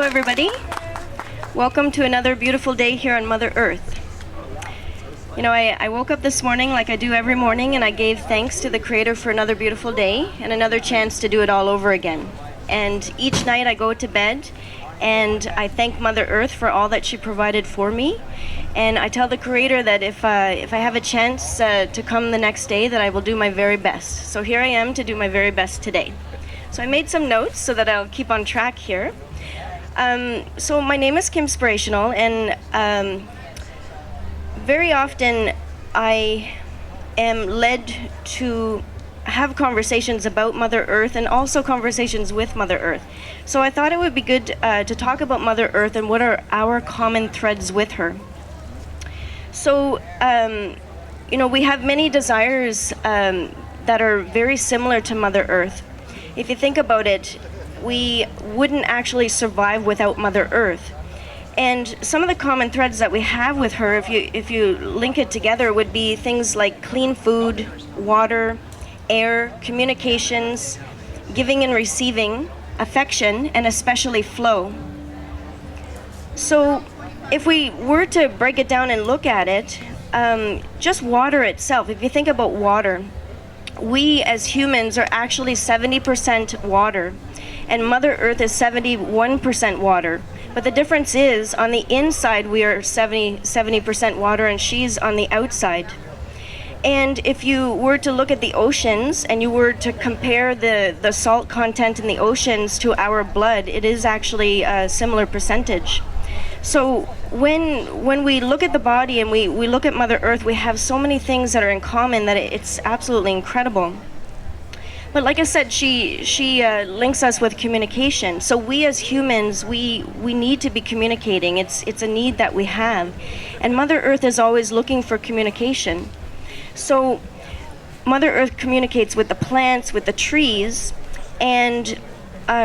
everybody. Welcome to another beautiful day here on Mother Earth. You know, I woke up this morning like I do every morning, and I gave thanks to the Creator for another beautiful day and another chance to do it all over again. And each night I go to bed and I thank Mother Earth for all that she provided for me. And I tell the Creator that if I have a chance to come the next day, that I will do my very best. So here I am to do my very best today. So I made some notes so that I'll keep on track here. So my name is Kimspirational, and very often I am led to have conversations about Mother Earth and also conversations with Mother Earth. So I thought it would be good to talk about Mother Earth and what are our common threads with her. So, you know, we have many desires that are very similar to Mother Earth. If you think about it, we wouldn't actually survive without Mother Earth. And some of the common threads that we have with her, if you link it together, would be things like clean food, water, air, communications, giving and receiving, affection, and especially flow. So if we were to break it down and look at it, just water itself, if you think about water, we as humans are actually 70% water, and Mother Earth is 71% water. But the difference is, on the inside we are 70% water, and she's on the outside. And if you were to look at the oceans and you were to compare the salt content in the oceans to our blood, it is actually a similar percentage. So when we look at the body and we look at Mother Earth, we have so many things that are in common that it's absolutely incredible. But like I said, she links us with communication. So we as humans, we need to be communicating. It's a need that we have. And Mother Earth is always looking for communication. So Mother Earth communicates with the plants, with the trees, and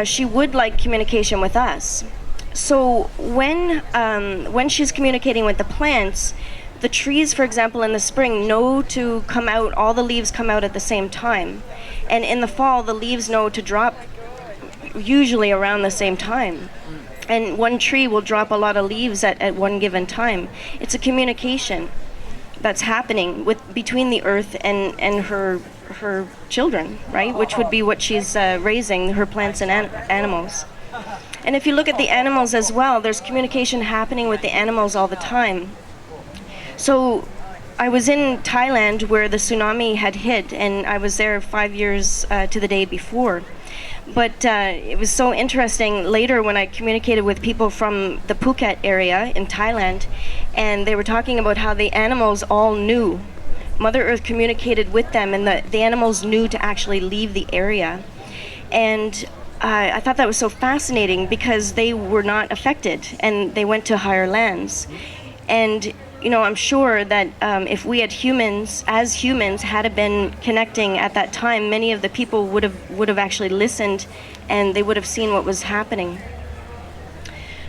she would like communication with us. So when she's communicating with the plants, the trees, for example, in the spring know to come out, all the leaves come out at the same time. And in the fall, the leaves know to drop usually around the same time. And one tree will drop a lot of leaves at one given time. It's a communication that's happening between the earth and her children, right? Which would be what she's raising, her plants and animals. And if you look at the animals as well, there's communication happening with the animals all the time. So I was in Thailand where the tsunami had hit, and I was there 5 years to the day before. But it was so interesting later when I communicated with people from the Phuket area in Thailand, and they were talking about how the animals all knew. Mother Earth communicated with them, and the animals knew to actually leave the area. And I thought that was so fascinating because they were not affected, and they went to higher lands. And you know, I'm sure that if we as humans had been connecting at that time, many of the people would have actually listened, and they would have seen what was happening.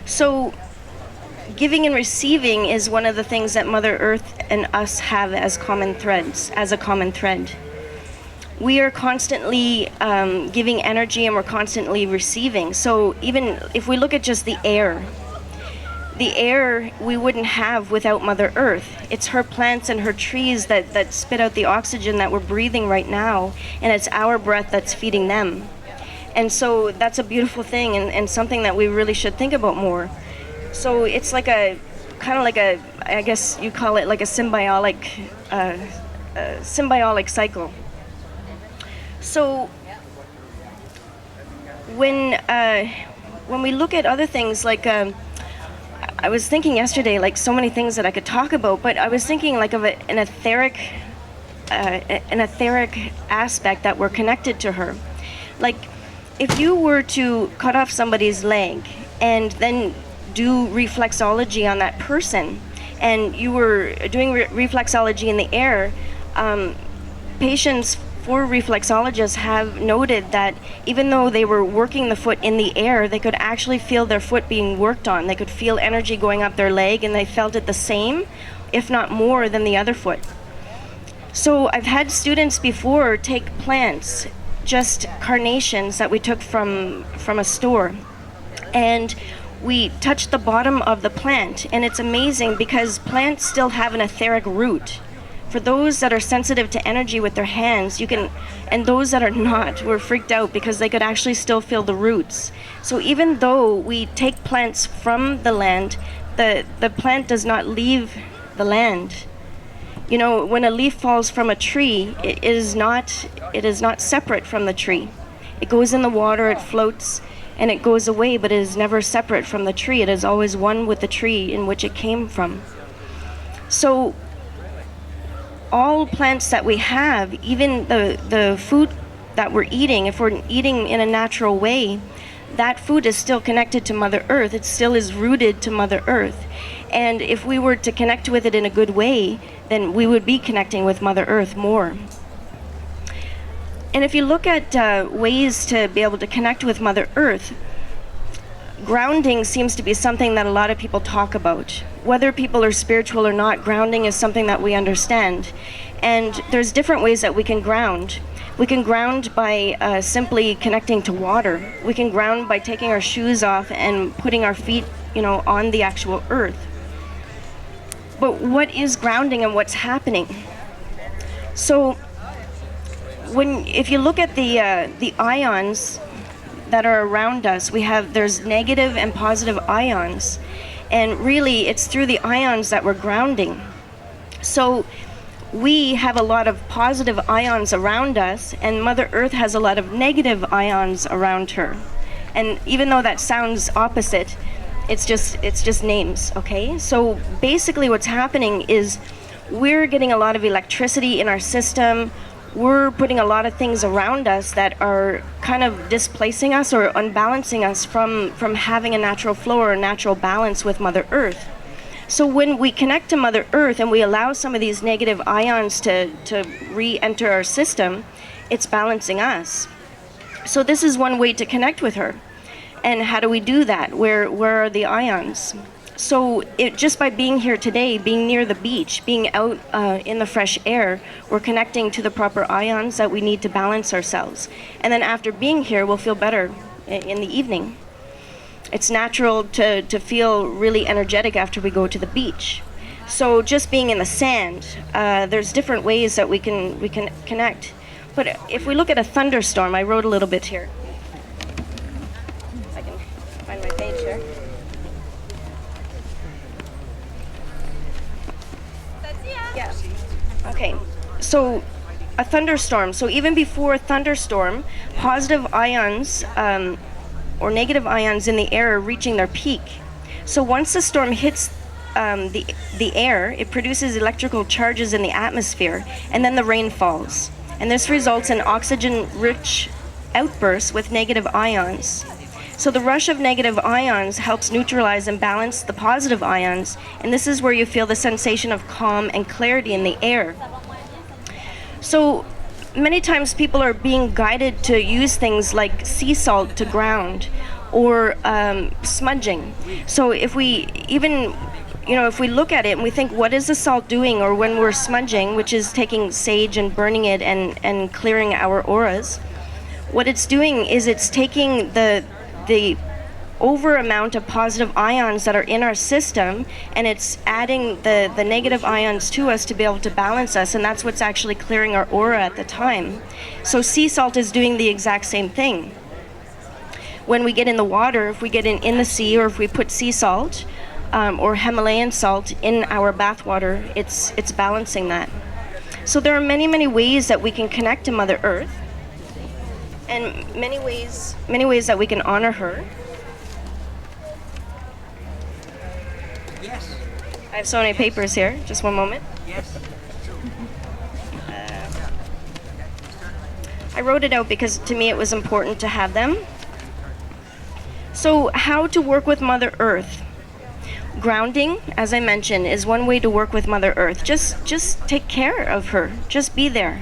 So giving and receiving is one of the things that Mother Earth and us have as common threads, as a common thread. We are constantly giving energy, and we're constantly receiving. So even if we look at just the air we wouldn't have without Mother Earth. It's her plants and her trees that spit out the oxygen that we're breathing right now, and it's our breath that's feeding them. And so that's a beautiful thing, and something that we really should think about more. So it's like I guess you call it like a symbiotic cycle. So when we look at other things like I was thinking yesterday, like so many things that I could talk about, but I was thinking like of an etheric aspect that we're connected to her. Like if you were to cut off somebody's leg and then do reflexology on that person, and you were doing reflexology in the air, patients for reflexologists have noted that even though they were working the foot in the air, they could actually feel their foot being worked on. They could feel energy going up their leg, and they felt it the same, if not more, than the other foot. So I've had students before take plants, just carnations that we took from a store, and we touch the bottom of the plant, and it's amazing because plants still have an etheric root. For those that are sensitive to energy with their hands, you can, and those that are not, were freaked out because they could actually still feel the roots. So even though we take plants from the land, the plant does not leave the land. You know, when a leaf falls from a tree, it is not separate from the tree. It goes in the water, it floats, and it goes away, but it is never separate from the tree. It is always one with the tree in which it came from. So all plants that we have, even the food that we're eating, if we're eating in a natural way, that food is still connected to Mother Earth. It still is rooted to Mother Earth. And if we were to connect with it in a good way, then we would be connecting with Mother Earth more. And if you look at ways to be able to connect with Mother Earth, grounding seems to be something that a lot of people talk about. Whether people are spiritual or not, grounding is something that we understand. And there's different ways that we can ground. We can ground by simply connecting to water. We can ground by taking our shoes off and putting our feet, on the actual earth. But what is grounding and what's happening? So if you look at the ions that are around us, there's negative and positive ions, and really it's through the ions that we're grounding. So we have a lot of positive ions around us, and Mother Earth has a lot of negative ions around her. And even though that sounds opposite, it's just names, okay? So basically what's happening is we're getting a lot of electricity in our system. We're putting a lot of things around us that are kind of displacing us or unbalancing us from having a natural flow or a natural balance with Mother Earth. So when we connect to Mother Earth and we allow some of these negative ions to re-enter our system, it's balancing us. So this is one way to connect with her. And how do we do that? Where are the ions? So just by being here today, being near the beach, being out in the fresh air, we're connecting to the proper ions that we need to balance ourselves. And then after being here, we'll feel better in the evening. It's natural to feel really energetic after we go to the beach. So just being in the sand, there's different ways that we can connect. But if we look at a thunderstorm, I wrote a little bit here. If I can find my page here. Yeah. Okay. So a thunderstorm. So even before a thunderstorm, positive ions or negative ions in the air are reaching their peak. So once the storm hits the air, it produces electrical charges in the atmosphere, and then the rain falls. And this results in oxygen-rich outbursts with negative ions. So the rush of negative ions helps neutralize and balance the positive ions, and this is where you feel the sensation of calm and clarity in the air. So many times people are being guided to use things like sea salt to ground or smudging. So if we look at it and we think, what is the salt doing? Or when we're smudging, which is taking sage and burning it and clearing our auras, what it's doing is it's taking the over amount of positive ions that are in our system, and it's adding the negative ions to us to be able to balance us, and that's what's actually clearing our aura at the time. So sea salt is doing the exact same thing. When we get in the water, if we get in the sea, or if we put sea salt or Himalayan salt in our bath water, it's balancing that. So there are many, many ways that we can connect to Mother Earth, and many ways that we can honor her. Yes. I have so many papers here. Just one moment. Yes. I wrote it out because to me it was important to have them. So how to work with Mother Earth. Grounding, as I mentioned, is one way to work with Mother Earth. Just take care of her. Just be there.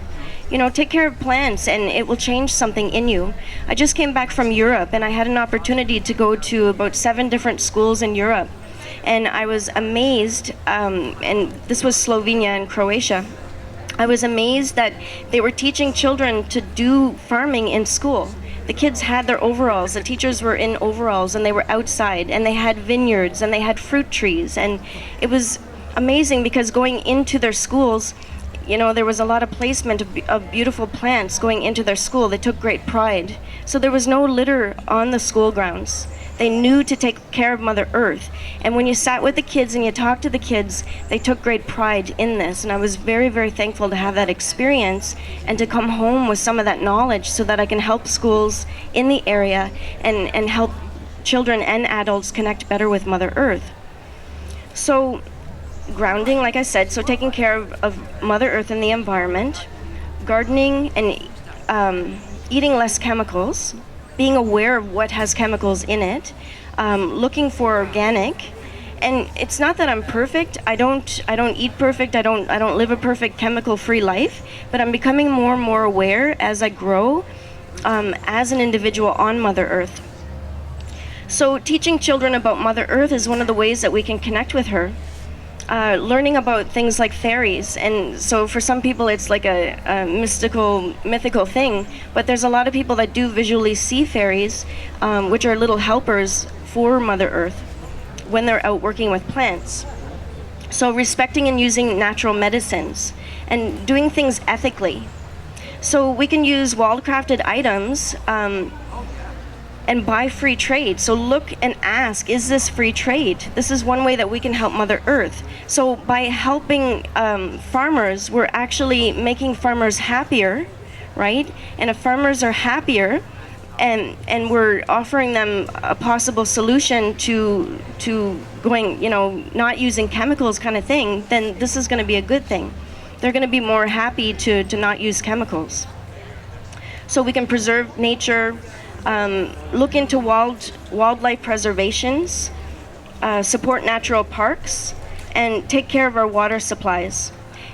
Take care of plants, and it will change something in you. I just came back from Europe, and I had an opportunity to go to about 7 different schools in Europe. And I was amazed, and this was Slovenia and Croatia. I was amazed that they were teaching children to do farming in school. The kids had their overalls. The teachers were in overalls, and they were outside, and they had vineyards, and they had fruit trees. And it was amazing because going into their schools, there was a lot of placement of beautiful plants going into their school. They took great pride. So there was no litter on the school grounds. They knew to take care of Mother Earth. And when you sat with the kids and you talked to the kids, they took great pride in this. And I was very, very thankful to have that experience and to come home with some of that knowledge so that I can help schools in the area and help children and adults connect better with Mother Earth. So grounding, like I said, so taking care of Mother Earth and the environment, gardening and eating less chemicals, being aware of what has chemicals in it, looking for organic. And it's not that I'm perfect. I don't eat perfect. I don't live a perfect chemical-free life. But I'm becoming more and more aware as I grow as an individual on Mother Earth. So teaching children about Mother Earth is one of the ways that we can connect with her. Learning about things like fairies, and so for some people it's like a mythical thing, but there's a lot of people that do visually see fairies, which are little helpers for Mother Earth when they're out working with plants. So respecting and using natural medicines and doing things ethically. So we can use wildcrafted items and buy free trade. So look and ask, is this free trade? This is one way that we can help Mother Earth. So by helping farmers, we're actually making farmers happier, right? And if farmers are happier, and we're offering them a possible solution to going, not using chemicals kind of thing, then this is going to be a good thing. They're going to be more happy to not use chemicals. So we can preserve nature, look into wildlife preservations, support natural parks, and take care of our water supplies.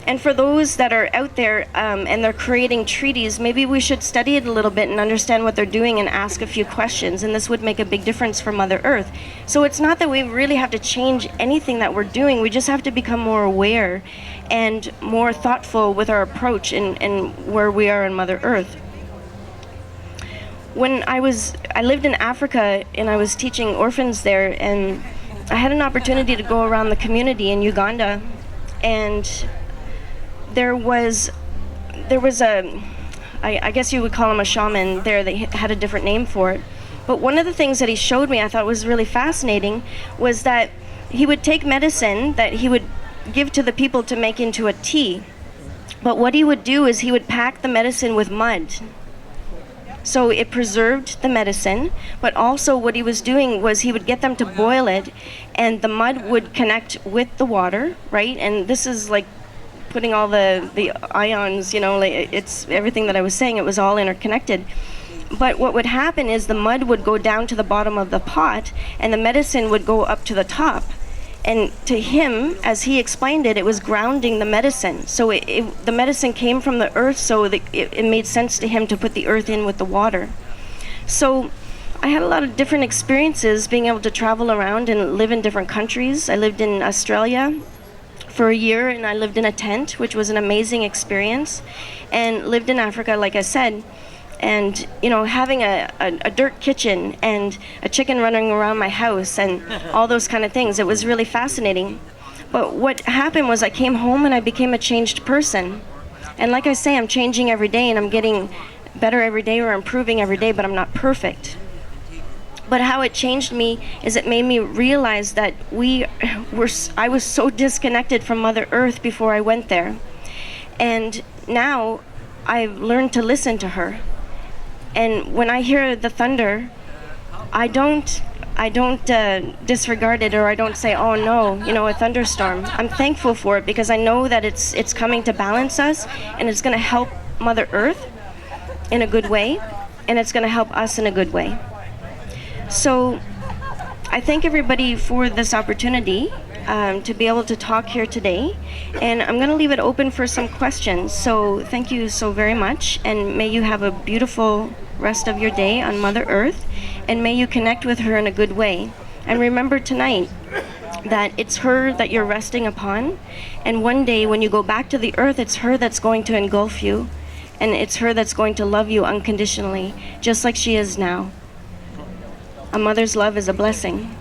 And for those that are out there and they're creating treaties, maybe we should study it a little bit and understand what they're doing and ask a few questions, and this would make a big difference for Mother Earth. So it's not that we really have to change anything that we're doing, we just have to become more aware and more thoughtful with our approach and where we are in Mother Earth. When I lived in Africa and I was teaching orphans there, and I had an opportunity to go around the community in Uganda, and there was I guess you would call him a shaman there, that had a different name for it. But one of the things that he showed me I thought was really fascinating was that he would take medicine that he would give to the people to make into a tea. But what he would do is he would pack the medicine with mud. So it preserved the medicine, but also what he was doing was he would get them to boil it, and the mud would connect with the water, right? And this is like putting all the ions, it's everything that I was saying, it was all interconnected. But what would happen is the mud would go down to the bottom of the pot, and the medicine would go up to the top. And to him, as he explained it, it was grounding the medicine. So the medicine came from the earth, so it made sense to him to put the earth in with the water. So I had a lot of different experiences being able to travel around and live in different countries. I lived in Australia for a year, and I lived in a tent, which was an amazing experience, and lived in Africa, like I said. And having a dirt kitchen and a chicken running around my house and all those kind of things, it was really fascinating. But what happened was I came home and I became a changed person. And like I say, I'm changing every day, and I'm getting better every day, or improving every day, but I'm not perfect. But how it changed me is it made me realize that I was so disconnected from Mother Earth before I went there. And now I've learned to listen to her. And when I hear the thunder, I don't disregard it, or I don't say, oh no, a thunderstorm. I'm thankful for it because I know that it's coming to balance us, and it's going to help Mother Earth in a good way, and it's going to help us in a good way. So I thank everybody for this opportunity to be able to talk here today, and I'm going to leave it open for some questions. So thank you so very much, and may you have a beautiful rest of your day on Mother Earth, and may you connect with her in a good way. And remember tonight that it's her that you're resting upon, and one day when you go back to the earth, it's her that's going to engulf you, And it's her that's going to love you unconditionally, just like she is now. A mother's love is a blessing.